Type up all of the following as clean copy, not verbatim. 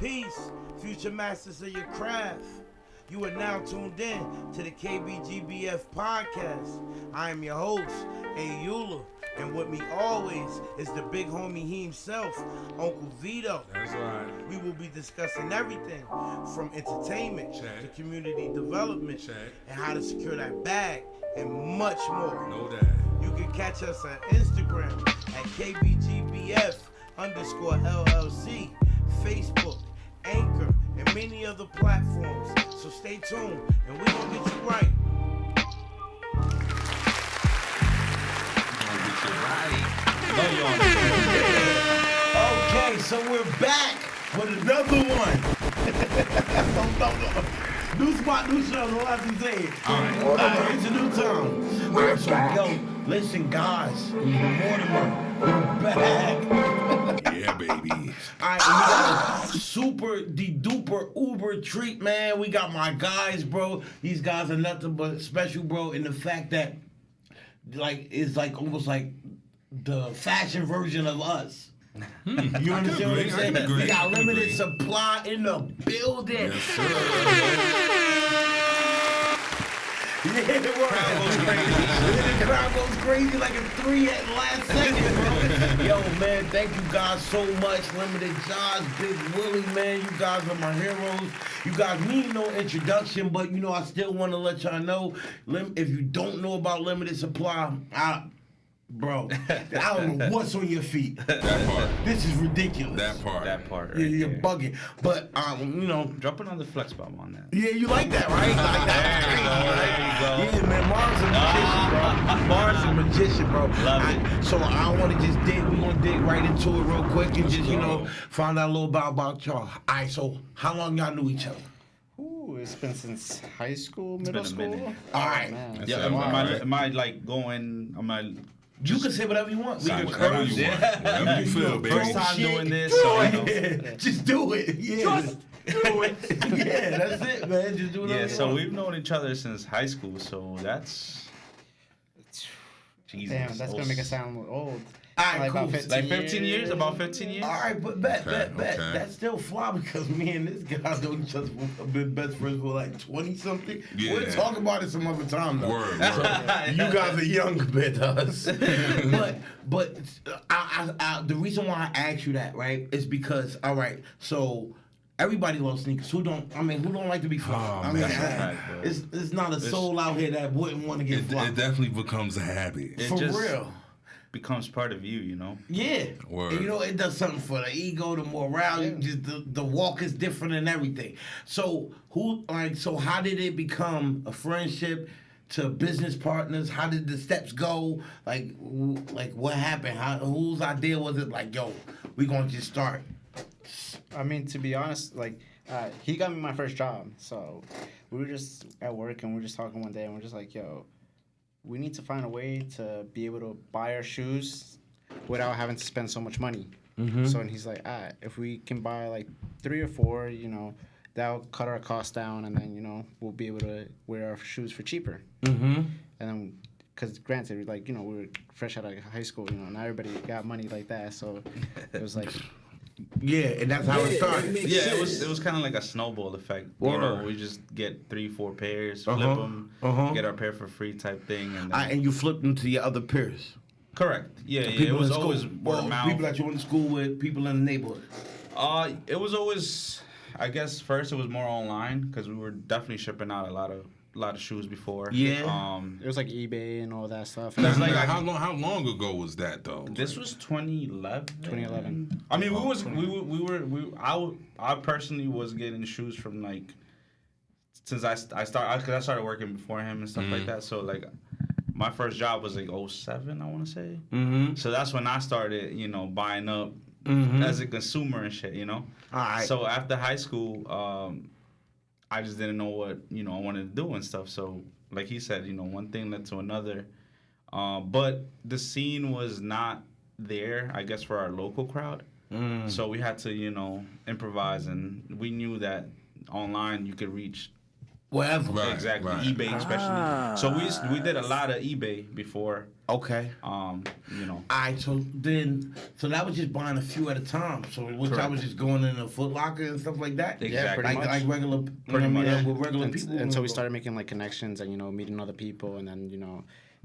Peace, future masters of your craft. You are now tuned in to the KBGBF podcast. I am your host, A. Eula, and with me always is the big homie he himself, Uncle Vito. That's right. We will be discussing everything from entertainment to community development and how to secure that bag and much more. No doubt. You can catch us on Instagram at KBGBF_LLC, Facebook, Anchor, and many other platforms. So stay tuned, and we're gonna get you right. Okay, so we're back with another one. New spot, new show, no have to say it. Alright, it's a new time. Alright, so yo, listen guys, Mortimer, we're back. Yeah, baby. Alright, we got a super de-duper uber treat, man. We got my guys, bro. These guys are nothing but special, bro, in the fact that like it's like almost like the fashion version of us. You understand what I'm saying? We got limited supply in the building. Yes, sir. Yeah, the crowd goes crazy like a 3 at last second, bro. Yo, man, thank you guys so much. Limited Josh, Big Willie, man. You guys are my heroes. You guys need no introduction, but you know, I still want to let y'all know, if you don't know about limited supply, bro, I don't know what's on your feet. That part. This is ridiculous. That part. Right You're bugging. But, you know. Drop another flex bomb on that. Yeah, you like that, right? Like that. There you go. Yeah, man, Mars a magician, bro. Love it. So I want to just we're going to dig right into it real quick and just, you know, find out a little about y'all. All right, so how long y'all knew each other? Ooh, it's been since high school, middle been a school. minute. All right. Man. Yeah, am I like going? Am I? You can say whatever you want. We can Whatever curse. you want. Whatever you feel, baby. First time doing this, Do so you know. it. Just do it. Yeah. Just do it. Yeah, that's it, man. Just do it. Yeah, so we've known each other since high school, so that's. Jesus. Damn, that's gonna make us sound old. All right, cool. Like 15 years? About 15 years? All right, but bet. Okay. That's still fly because me and this guy know each other. Have been best friends for like 20-something. Yeah. We'll talk about it some other time, though. Word. You guys are young compared to us. but I, the reason why I asked you that, right, is because, all right, so everybody loves sneakers. Who don't like to be fly? Oh, I mean, man. it's not a soul out here that wouldn't want to get fly. It definitely becomes a habit. It For just real. becomes part of you, you know? Yeah. Word. And, you know, it does something for the ego, the morale. Yeah. Just the walk is different and everything. So how did it become a friendship to business partners? How did the steps go? Like what happened? Whose idea was it? Like, yo, we gonna just start. I mean, to be honest, like, he got me my first job. So we were just at work and we were just talking one day and we're just like, yo, we need to find a way to be able to buy our shoes without having to spend so much money. Mm-hmm. So, and he's like, if we can buy like 3 or 4, you know, that'll cut our costs down and then, you know, we'll be able to wear our shoes for cheaper. Mm-hmm. And then, because granted, like, you know, we were fresh out of high school, you know, not everybody got money like that. So it was like... Yeah, and that's how it started. Yeah, it was kind of like a snowball effect. You know, we just get 3-4 pairs, flip them, get our pair for free type thing. And, then... And you flipped them to your other peers. Correct. Yeah, it People was in school. always word of mouth. People that you went to school with, people in the neighborhood. It was always, I guess, first it was more online because we were definitely shipping out a lot of shoes before. Yeah. It was like eBay and all that stuff. That's like how long ago was that though? This was 2011. 2011. I mean, I personally was getting shoes from like since I started working before him and stuff like that. So like my first job was like 07, I want to say. Mm-hmm. So that's when I started, you know, buying up as a consumer and shit, you know. All right. So after high school, I just didn't know what, you know, I wanted to do and stuff. So like he said, you know, one thing led to another. But the scene was not there, I guess, for our local crowd. So we had to, you know, improvise, and we knew that online you could reach Whatever. Right, exactly right. eBay especially. So we did a lot of eBay before, Okay. You know. All right, so that was just buying a few at a time. So which I Correct. was just going in a Foot Locker and stuff like that. Exactly. pretty Like much. regular, Pretty much. with regular And- people. Until we started making like connections and meeting other people, and then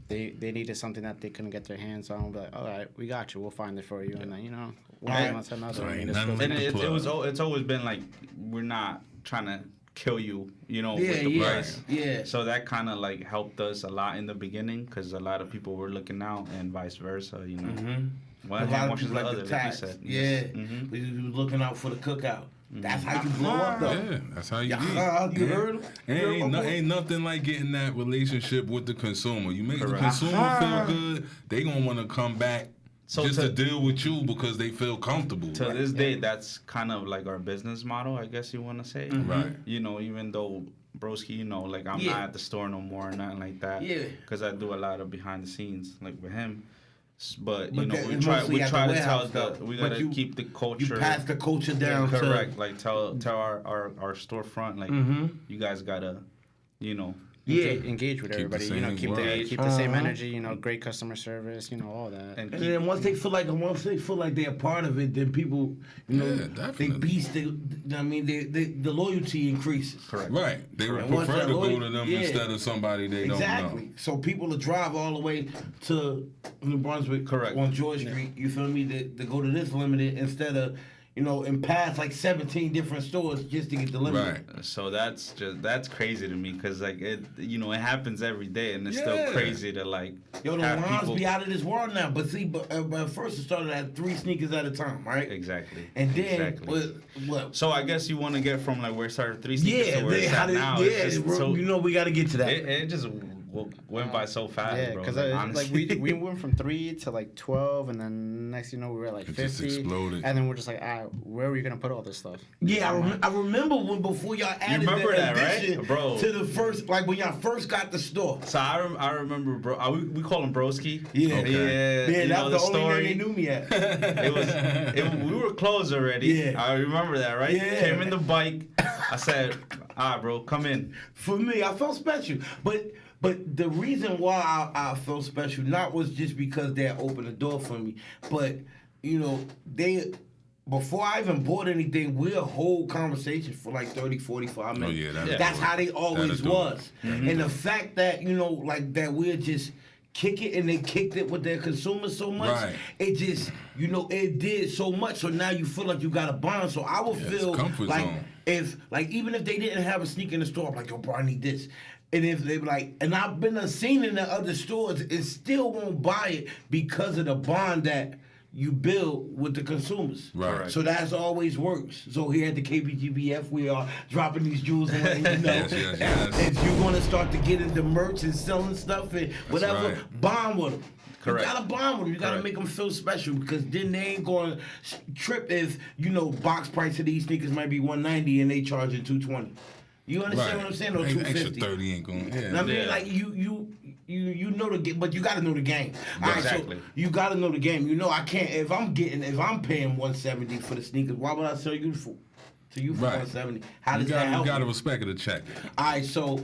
they needed something that they couldn't get their hands on. But all right, we got you. We'll find it for you. And then one Right. thing on to another. So and ain't it's nothing still- And like the plug. it's always been like we're not trying to kill you, with the Yeah, price. yeah. So that kind of like helped us a lot in the beginning because a lot of people were looking out and vice versa. Mm-hmm. One A hand lot of washes people the like other, the like you tax. said. Yeah. Mhm. We was looking out for the cookout. That's how you blow up, though. Yeah, that's how you Yeah, eat. you heard him? You heard my boy? Ain't nothing like getting that relationship with the consumer. You make the Correct. consumer feel good, they gonna want to come back So just to to- deal with you because they feel comfortable. To this day, that's kind of like our business model, I guess you want to say. Right. Even though broski, like I'm Yeah. not at the store no more or nothing like that. Yeah. Because I do a lot of behind the scenes, like with him. But But that we is try mostly we at try the to tell warehouse, though. we But gotta you- keep the You culture. pass the culture down to correct. Like tell our storefront, like Mhm. you guys gotta, Yeah. engage with Keep the everybody. same Keep word. the same Uh-huh. energy. Great customer service. All that. and And keep, then once they feel like they're a part of it, then people, Yeah, they definitely. beast. The loyalty increases. correct. Right. They would And once prefer that to go loyal- to them yeah. instead of somebody they Exactly. don't know. So people will drive all the way to New Brunswick, Correct. on George Street. You feel me? To go to this limited instead of, and pass like 17 different stores just to get the limited. Right. So that's crazy to me because like it happens every day and it's still Yeah. crazy to like Yo, the have lines people. be out of this world now. But see, but first it started at 3 sneakers at a time, right? Exactly. And then exactly. what? So I guess you want to get from like where it started 3 sneakers Yeah, to where it's at now. It's just so, we got to get to that. it just went by so fast, Yeah, bro. because Like, like honestly. we went from 3 to like 12, and then next we were at like It 50, just exploded. and then we're just like, where are we gonna put all this stuff? Yeah, I remember when before y'all added remember the that, right? addition Bro. to the first, like when y'all first got the store. So I remember, bro. We call him Broski. Yeah. Okay. Yeah. Yeah, you that's know the the only story. name they knew me at. We were closed already. Yeah. I remember that, right? Yeah. Came in the bike. I said, bro, come in. For me, I felt special, but the reason why I felt special not was just because they had opened the door for me, but they. Before I even bought anything, we'll hold conversation for like 30, 45 minutes. yeah, That's how they always That'll do it. was. And the fact that, like that we'll just kick it and they kicked it with their consumers so much, Right. it just, it did so much. So now you feel like you got a bond. So I would Yeah, it's feel comfort like zone. even if they didn't have a sneaker in the store, I'm like, yo, bro, I need this. And if they were like, and I've been seen in the other stores, it still won't buy it because of the bond that you build with the consumers. Right. So that's always works. So here at the KBGBF, we are dropping these jewels and letting you know. Yes. If you're going to start to get into merch and selling stuff and whatever, right. bond with them. Correct. You gotta bond with them. You gotta Correct. make them feel special because then they ain't going to trip if, box price of these sneakers might be $190 and they charge you $220. You understand what I'm saying? Or Extra $250. 30 ain't going. Yeah. I mean, Yeah. like you know the game, but you got to know the game. All right, Exactly. so you got to know the game. I can't if I'm paying $170 for the sneakers. Why would I sell you for Right. $170? How You does that help? gotta You? respect the check. All right, so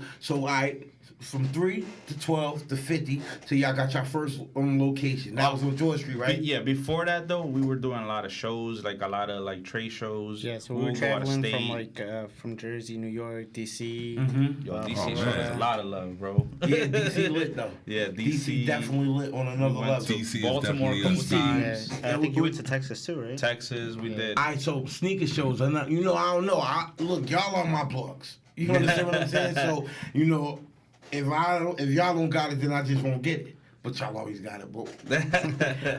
from 3 to 12 to 50 till y'all got your first location. That was on George Street, right? Yeah, before that though, we were doing a lot of shows, like a lot of like trade shows. Yeah, so we We'll were go out of traveling state. from Jersey, New York, DC. Yo, Oh, DC man. shows a lot of love, bro. Yeah, DC lit though. Yeah, DC DC definitely lit on another We went level. to DC is Baltimore a definitely couple us. Yeah, times. I think you went to Texas too, right? Texas, we did. All right, so sneaker shows are not. I don't know. Look, y'all on my blogs. You understand what I'm saying? So if y'all don't got it, then I just won't get it. But y'all always got it, bro.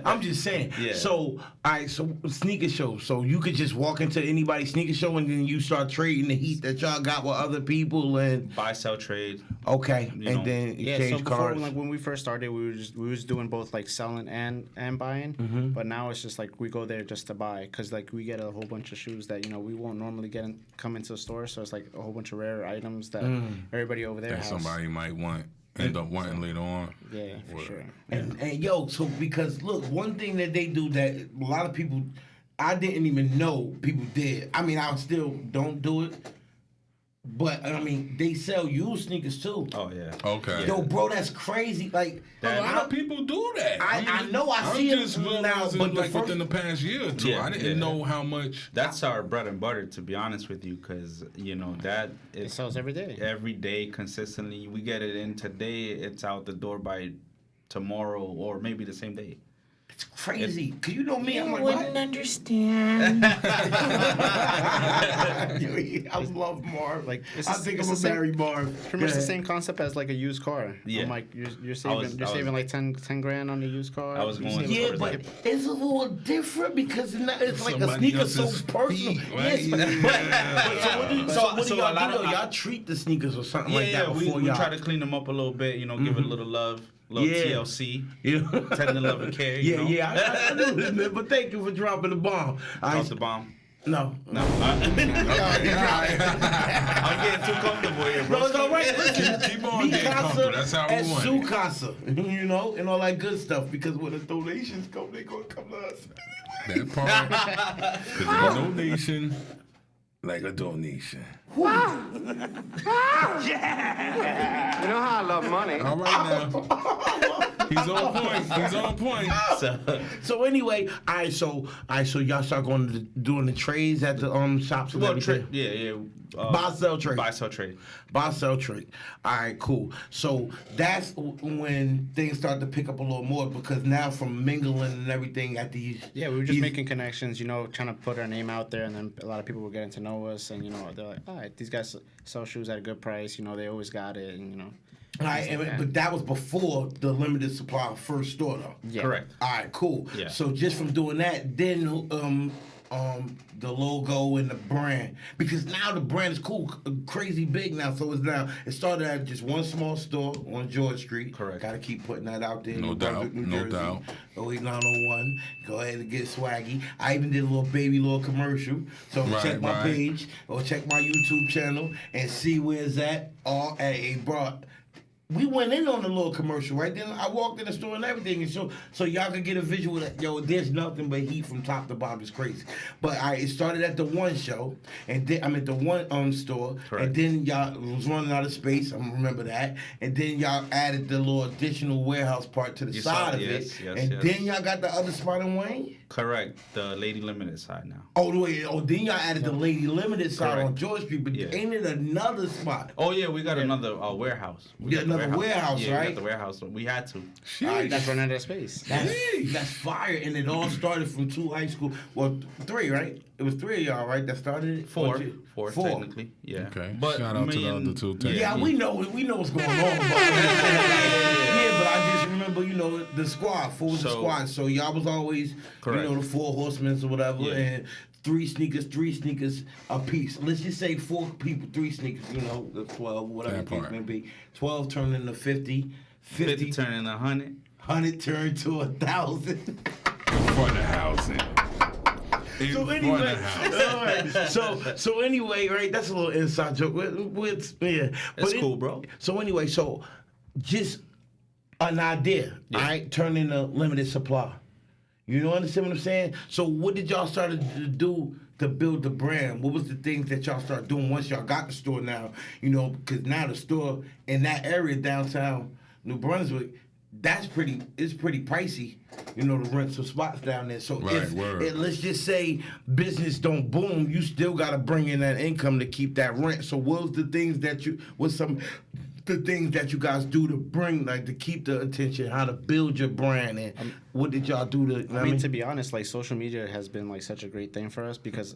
I'm just saying. Yeah. So, all right, so sneaker shows. So you could just walk into anybody's sneaker show and then you start trading the heat that y'all got with other people and Buy, sell, trade. okay, You and know. then Yeah, exchange so before, cards. like when we first started, we was doing both like selling and buying. But now it's just like we go there just to buy because like we get a whole bunch of shoes that we won't normally come into the store. So it's like a whole bunch of rare items that everybody over there That has. somebody might end up wanting later on. Yeah, for sure. And yo, so because look, one thing that they do that a lot of people, I didn't even know people did. I mean, I still don't do it. But I mean, they sell used sneakers too. Oh yeah. Okay. Yo, bro, that's crazy. Like, A lot of people do that. I know. I I'm see just it now, realizing, but like within the past year or two, Yeah, I didn't know how much. That's our bread and butter, to be honest with you, because that It sells every day. Every day, consistently, we get it in today. It's out the door by tomorrow, or maybe the same day. it's crazy. Cause you know me, I'm like, wouldn't understand. I love Marv. Like, I it's think it's I'm the a same- marry Marv. Pretty much the same concept as like a used car. Yeah. I'm like, you're saving like 10 grand on a used car. I was You're going saving Yeah, towards but that. it's a little different because it's like a Somebody sneaker so else's personal. feet, right? Yes, so what do So a y'all lot do? of- Though? Y'all treat the sneakers or something Yeah, like that we before y'all. try to clean them up a little bit, give it a little love, little Yeah. TLC, Yeah. tender love and care. Yeah, yeah, I knew this, man. But thank you for dropping the bomb. Drop the bomb. No. No, I'm getting too comfortable here, bro. No, it's all right. Listen, Keep on getting comfortable. That's how we and want Su it. Casa, and all that good stuff. Because when the donations come, they gonna come to us. That part. Because a donation, like a donation. You know how I love money. All right now. He's on point. He's on point. So anyway, so y'all start going to doing the trades at the shops and everything. Yeah. Buy, sell, trade. Buy, sell, trade. Buy, sell, trade. All right, cool. So that's when things start to pick up a little more because now from mingling and everything at these. Yeah, we were just making connections, trying to put our name out there, and then a lot of people were getting to know us, and they're like, all right, these guys sell shoes at a good price, they always got it, and All right, but that was before the limited supply first store, though. Yeah. Correct. All right, cool. Yeah. So just from doing that, then the logo and the brand, because now the brand is cool, crazy big now. So it started at just one small store on George Street. Correct. Got to keep putting that out there. No New Brunswick, doubt, New no Jersey. doubt. 08901. Go ahead and get swaggy. I even did a little commercial. So check my page or check my YouTube channel and see where it's at. All bro. We went in on the little commercial, right? Then I walked in the store and everything, and so y'all could get a visual that, there's nothing but heat from top to bottom. It's crazy. But it started at the one show, and then I'm at the one store, Correct. and then y'all was running out of space. I remember that, and then y'all added the little additional warehouse part to the side of it, and then y'all got the other spot in Wayne. Correct. The Lady Limited side now. Then y'all added the Lady Limited side Correct. on George Street, but ain't it another spot? Oh yeah, we got another warehouse. We got another warehouse, yeah, right? We got the warehouse. We had to. that's running out of space. That's fire, and it all started from 2 high school. Well, 3, right? It was 3 of y'all, right? That started it. Four Four. technically. Yeah. Okay. But Shout out to the me other and- 2. Yeah, we know what's going on. But but I just remember, the squad, 4 was the So- squad. So y'all was always, Correct. the 4 horsemen or whatever, Yeah. and 3 sneakers a piece. Let's just say 4 people, 3 sneakers. The 12, whatever the That case part. may be. 12 turned into 50. 50 turning 100. 100 turned to 1,000. For the housing. So anyway, all right. So anyway, right? That's a little inside joke. Yeah, That's cool, bro. So anyway, just an idea, all right? Turn into limited supply. You know, understand what I'm saying? So what did y'all start to do to build the brand? What was the things that y'all started doing once y'all got the store now? Because now the store in that area downtown New Brunswick, it's pretty pricey, the rent some spots down there. So let's just say business don't boom, you still got to bring in that income to keep that rent. So what's the things that you guys do to bring, to keep the attention, how to build your brand, and what did y'all do to? I mean, to be honest, social media has been such a great thing for us because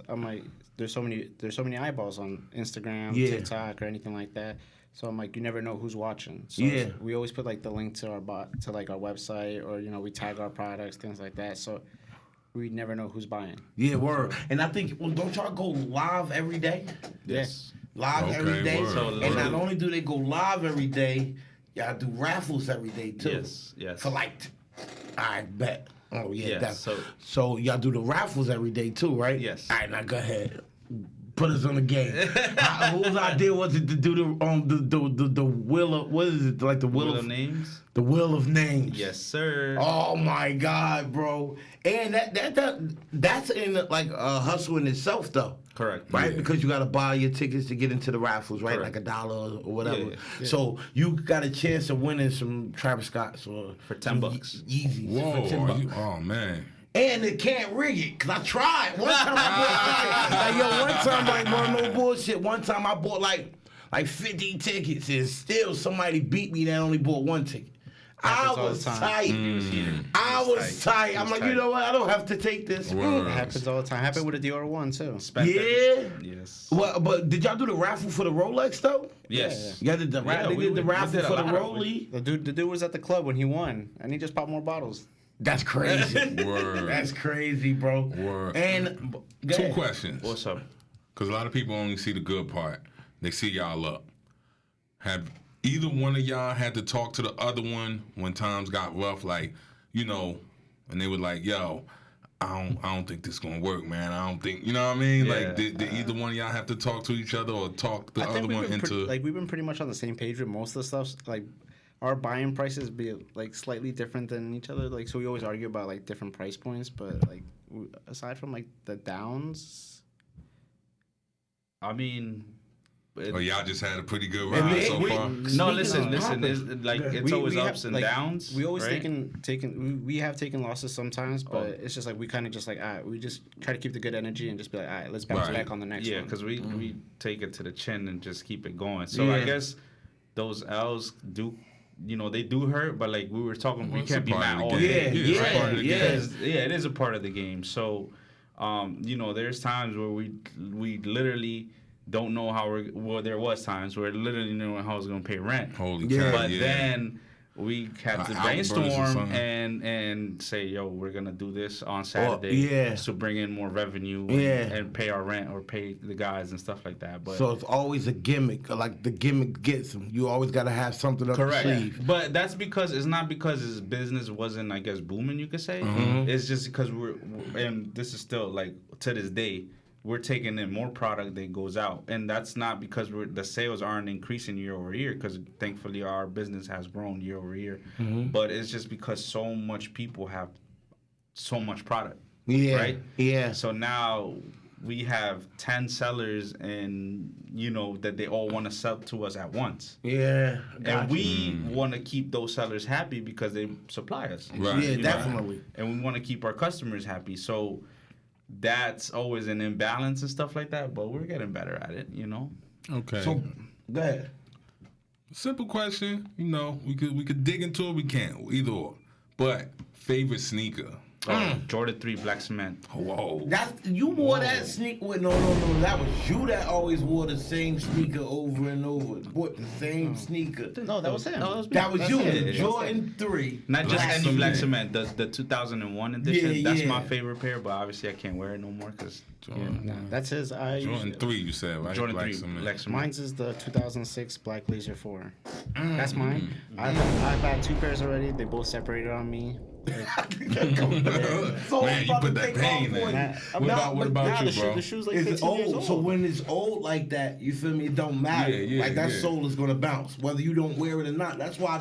there's so many eyeballs on Instagram, TikTok, or anything like that. So I'm you never know who's watching. So we always put the link to our our website, or we tag our products, things like that. So we never know who's buying. Yeah, word. And I think, don't y'all go live every day? Yes. Live every day. Word. And not only do they go live every day, y'all do raffles every day too. Yes. For I bet. Oh yeah. Yeah, So y'all do the raffles every day too, right? Yes. All right, now go ahead. put us on the game. Whose idea was it to do the wheel of, what is it, like the wheel of names? The wheel of names. Yes, sir. Oh my God, bro. And that's in like a hustle in itself, though. Correct. Right? Yeah. Because you got to buy your tickets to get into the raffles, right? Correct. Like $1 or whatever. Yeah. So you got a chance of winning some Travis Scotts or For $10. Yeezys Whoa, for $10. oh man. And they can't rig it, cause I tried. One time no bullshit. One time I bought like 50 tickets, and still somebody beat me that only bought one ticket. I was tight. I was tight. I'm like, you know what? I don't have to take this. Word. It happens all the time. Happened with the Dior one too. Yeah. Yes. Well, but did y'all do the raffle for the Rolex though? Yes. Yeah, did the they did the raffle for the Rollie. The dude was at the club when he won, and he just popped more bottles. That's crazy. Word. That's crazy, bro. Word. And go Two ahead. questions. What's up? Because a lot of people only see the good part. They see y'all up. Have either one of y'all had to talk to the other one when times got rough, like, you know, and they were like, yo, I don't think this gonna work, man. I don't think, you know what I mean? Yeah. Like, did either one of y'all have to talk to each other or talk the I other think one into? we've been pretty much on the same page with most of the stuff. Like, our buying prices be like slightly different than each other. Like, so we always argue about like different price points. But like, aside from like the downs, I mean, Or y'all just had a pretty good ride so far? no, listen. It's like it's always we ups have, and like, downs. We always right? we have taken losses sometimes, but it's just like we kind of just like, all right, we just try to keep the good energy and just be like, all right, let's bounce Right. back on the next Yeah, one. because we take it to the chin and just keep it going. So I Yeah. guess those L's do, you know, they do hurt. But like we were talking, we It's a can't be part mad of the all game. day. Yeah, it's a part of the yeah. game. It is a part of the game. So, you know, there's times where we literally don't know how we're. Well, there was times where literally didn't know how I was gonna pay rent. Holy Yeah. cow, But yeah. then we had to Outbursts or brainstorm something. and say, yo, we're gonna do this on Saturday yeah. to bring in more revenue and pay our rent or pay the guys and stuff like that. But So it's always a gimmick. Like the gimmick gets them. You always got to have something up correct. the sleeve. But that's because it's not because his business wasn't, I guess, booming, you could say. It's just because and this is still like to this day, we're taking in more product than goes out, and that's not because the sales aren't increasing year over year. Because thankfully our business has grown year over year, but it's just because so much people have so much product. Yeah. Right? Yeah. So now we have 10 sellers, and you know that they all want to sell to us at once. Yeah. And we want to keep those sellers happy because they supply us. Right. Yeah, You know? definitely. And we want to keep our customers happy. So that's always an imbalance and stuff like that, but we're getting better at it, you know? Okay. So go ahead. Simple question. You know, we could dig into it. We can't. Either or. But favorite sneaker. Jordan 3 Black Cement. Whoa. You wore that sneaker with no. That was you that always wore the same sneaker over and over. Bought the same sneaker. No, that was him. That was you. it. Jordan 3. Not just Black any Black Cement. Cement, the 2001 edition. Yeah, That's yeah. my favorite pair, but obviously I can't wear it no more because That's his. Jordan 3, you said, right? Jordan Black 3 Cement. Black Cement. Mine's is the 2006 Black Laser 4. That's mine. I've had two pairs already. They both separated on me. So Man, you put that pain in. What about you, bro? The shoe's like It's 15 years old, old. so when it's old like that, you feel me? It don't matter. Yeah, like that yeah. sole is gonna bounce, whether you don't wear it or not. That's why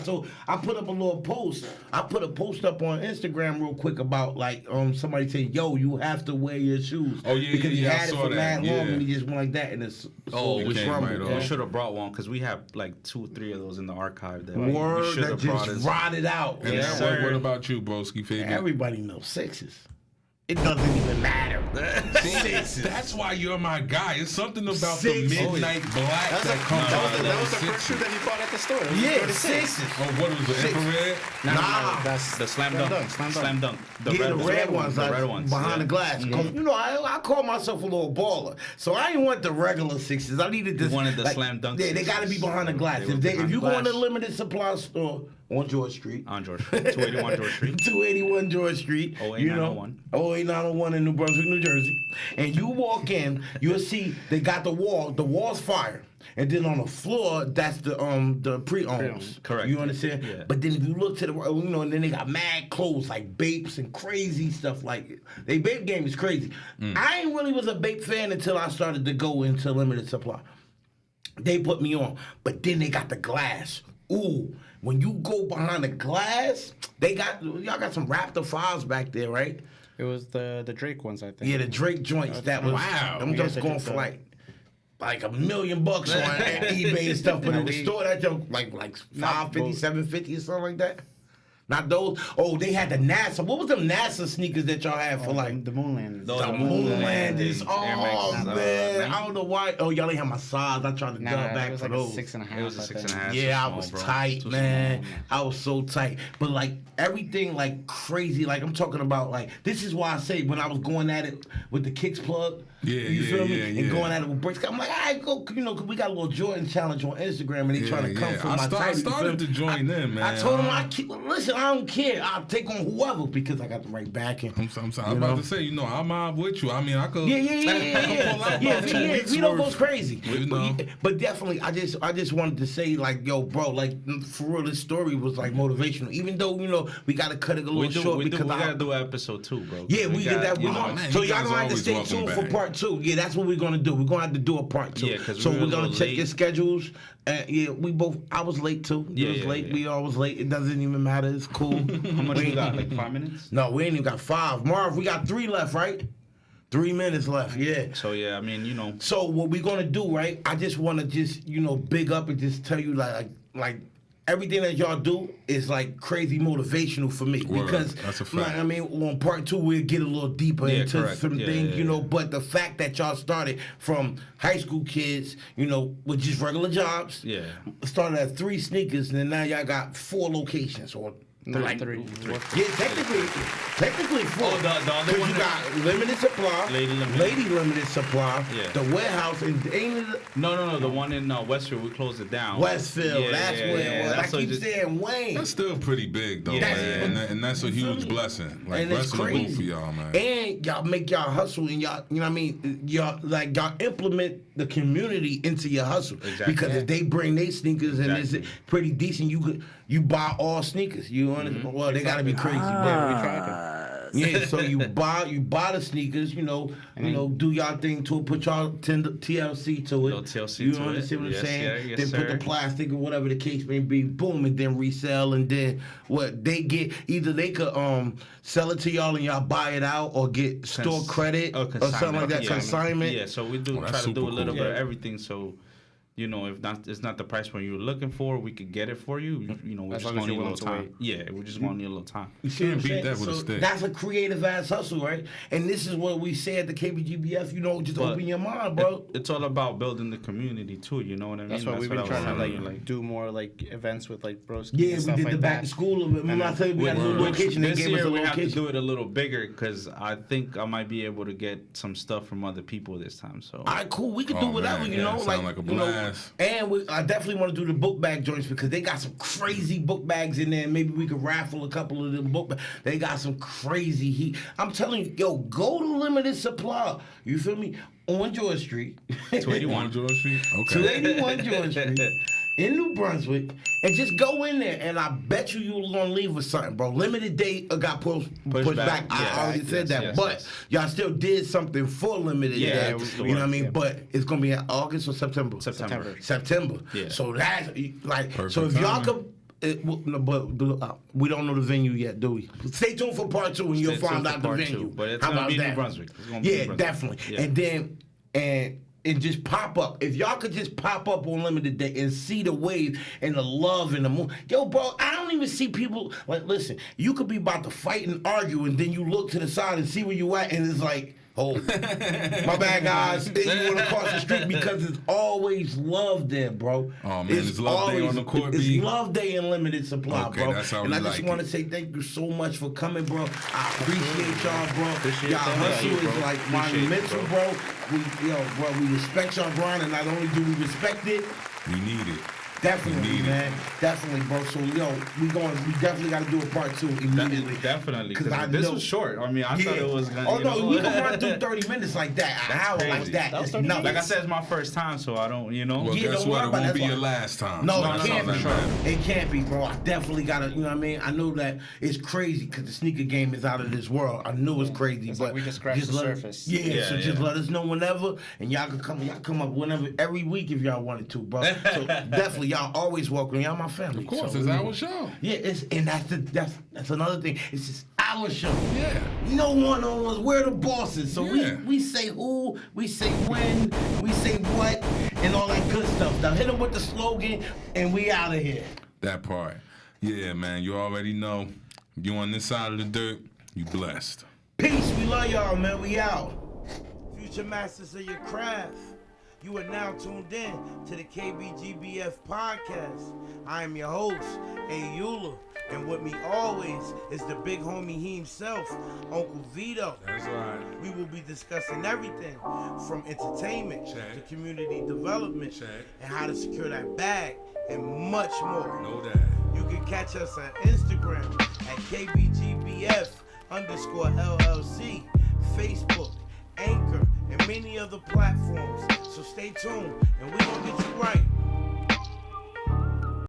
I put up a little post. I put a post up on Instagram real quick about like somebody saying, "Yo, you have to wear your shoes." Oh, yeah, because he yeah, I had it saw for that, mad yeah. long and he just went like that and it's it came right off. We should have brought one because we have like 2 or 3 of those in the archive that Word we should that have brought just us. rotted out. And Yes, now, sir. what about you, broski? Favorite? Everybody knows sixes. It doesn't even matter. Sixes. That's why you're my guy. It's something about Six. the midnight black that comes out of That was the six. first shoe that he bought at the store. It was Yeah, 36. sixes. Oh, what was the infrared? Nah. That's The Slam Dunk. Slam Dunk. The Yeah, the red ones, The like, red ones. behind the glass. 'Cause, you know, I call myself a little baller, so I didn't want the regular sixes. I needed this. You wanted the slam dunk Yeah, they got to be sixes. behind the glass. They were If behind you the go in a glass. limited supply store on George Street. On George Street. 281 George Street. 281 George Street. 08901. 08901 in New Brunswick, New Jersey. And you walk in, you'll see they got the wall's fire. And then on the floor, that's the pre-owns. Correct. You understand? Yeah. But then if you look to the right, and then they got mad clothes like Bapes and crazy stuff like it. They Bape game is crazy. I ain't really was a Bape fan until I started to go into limited supply. They put me on. But then they got the glass. Ooh, when you go behind the glass, y'all got some Raptor 5s back there, right? It was the Drake ones, I think. Yeah, the Drake joints. That was them just going for like $1 million on eBay and stuff, but in the store that joke like $550, $750 or something like that. Not those. Oh, they had the NASA. What was them NASA sneakers that y'all had for like the Moonlanders? the Moonlanders. Oh Max, man, I don't know why. Oh, y'all ain't have my size. I tried to Nah, dub back it was for like those. a 6.5. It was a 6.5. Yeah, I Too was small, bro. tight, Too man. small. I was so tight. But like everything, like crazy. Like I'm talking about, like this is why I say when I was going at it with the kicks plug. You feel me? And going at it with bricks. I'm like, all right, go. You know, cause we got a little Jordan challenge on Instagram, and they trying to come for my title. I started to join them, man. I told them, listen, I don't care. I'll take on whoever because I got the right backing. I'm sorry. I'm about to say, I'm mob with you. I mean, I could. Yeah. Vito goes crazy. You know. But definitely, I just wanted to say, like, yo, bro, like, for real, this story was like motivational. Even though, we got to cut it a little short we because gotta do episode 2, bro. yeah, we did that. So you y'all guys gonna have to always stay welcome tuned for back. part 2. Yeah, that's what we're gonna do. We're gonna have to do a part 2. Yeah, 'cause so we were we're a gonna little check late. your schedules. We both. I was late too. You was late. Yeah. We all was late. It doesn't even matter. It's cool. How much we got? Like 5 minutes? No, we ain't even got 5. Marv, we got 3 left, right? 3 minutes left. Yeah. So yeah, I mean, So what we're gonna do, right? I just wanna big up and just tell you like everything that y'all do is like crazy motivational for me. Word. Because That's a fact. like, I mean, on part 2 we'll get a little deeper into correct. some Yeah, things, yeah, but the fact that y'all started from high school kids, with just regular jobs. Yeah. Started at 3 sneakers and then now y'all got 4 locations or like 3. yeah, technically 4. Oh, the other 'Cause one you that- got limited supply, Lady limited supply, Yeah. the warehouse, and ain't it No, the one in Westfield, we closed it down. Westfield? Yeah, That's where it was. That's I what keep just- saying Wayne. That's still pretty big, though, Yeah. man. And that's a You feel huge me? blessing. Like, And it's blessing the boot crazy for y'all, man. And y'all make y'all hustle, and y'all, you know what I mean? Y'all implement the community into your hustle. Exactly. Because if they bring their sneakers and Exactly. it's pretty decent, you buy all sneakers. You understand? Well, they gotta be crazy, but yeah. So you buy the sneakers, do y'all thing to it, put y'all TLC to it. Little TLC you to it. understand what I'm Yes, saying? sir. Yes, then put sir. the plastic or whatever the case may be, boom, and then resell, and then what they get, either they could sell it to y'all and y'all buy it out, or get store credit or something like that, consignment. Yeah, so we Oh, try that's to do a super little cool. bit of everything. So, if it's not the price point you're looking for, we could get it for you. We're As just long as gonna need a you're willing little to time. wait. Yeah, we're just gonna need a little time. You see what I'm Can't beat saying? that with a So stick. that's a creative ass hustle, right? And this is what we say at the KBGBF. Just But open your mind, bro. It's all about building the community too. You know what I mean? That's why we've been what I trying was to saying, like do more like events with like broski Yeah, and we stuff did like the back that. to school. Remember I said we got a new location. They This gave us year a we have to location. do it a little bigger because I think I might be able to get some stuff from other people this time. So All right, cool. We can do Oh, whatever, man, you know. sound like a blast. And I definitely want to do the book bag joints because they got some crazy book bags in there. Maybe we could raffle a couple of them book bags. They got some crazy heat. I'm telling you, yo, go to Limited Supply. You feel me? On George Street. 281. On George Street? Okay. 281 George Street in New Brunswick, and just go in there, and I bet you're gonna leave with something, bro. Limited date got pushed back. Yes, I already said that, yes, but yes. y'all still did something for limited Yeah, date. it was You know what I mean? yeah. But it's gonna be in August or September. September. Yeah. So that's like, Perfect so if y'all timing. could. We don't know the venue yet, do we? Stay tuned for part 2 and you'll Stay find tuned out for the part venue. 2, but it's How gonna about be that? New Brunswick. It's gonna be Yeah, New Brunswick. definitely. Yeah. And then and just pop up. If y'all could just pop up on Limited Day and see the wave and the love and the moon. Yo, bro, I don't even see people like. Listen, you could be about to fight and argue, and then you look to the side and see where you at, and it's like, oh, my bad, guys. Then you want to cross the street because it's always love there, bro. Oh, man, it's love day on the court, It's B. love day in Limited Supply, Okay, bro. that's how and we I just like want it. to say thank you so much for coming, bro. I appreciate y'all, bro. Appreciate Y'all that. hustle Yeah, is bro. like Appreciate it, monumental, bro. We respect y'all grind, and not only do we respect it, We need it. Definitely, We need it. man. Definitely, bro. So, yo, we definitely got to do a part 2 immediately. Definitely, 'Cause because this was short. I mean, I thought it was gonna. Oh, you no, know, we can run through 30 minutes like that. An hour crazy. like that. That was It's 30 nothing. like I said, it's my first time, so I don't, you know. Well, Yeah, guess don't what? worry It about won't that. be That's your why- last time. No, No, it no, can't for be. sure. It can't be, bro. I definitely gotta, you know what I mean? I know that it's crazy because the sneaker game is out of this world. I knew it's crazy, It's but like we just scratched the let- surface. Yeah, so just yeah. let us know whenever, and y'all come up whenever, every week if y'all wanted to, bro. So definitely, y'all always welcome. Y'all my family. Of course, so, it's our show. Yeah, that's another thing. It's just our show. Yeah. No one-on-ones. We're the bosses. So Yeah. we say who, we say when, we say what, and all that good stuff. Now hit them with the slogan, and we out of here. That part. Yeah, man. You already know. You on this side of the dirt, you blessed. Peace. We love y'all, man. We out. Future masters of your craft. You are now tuned in to the KBGBF podcast. I am your host, A. Eula, and with me always is the big homie he himself, Uncle Vito. That's right. We will be discussing everything from entertainment Check. to community development Check. and how to secure that bag and much more. Know that. You can catch us on Instagram at KBGBF_LLC, Facebook, Anchor, and many other platforms. So stay tuned and we're gonna get you right.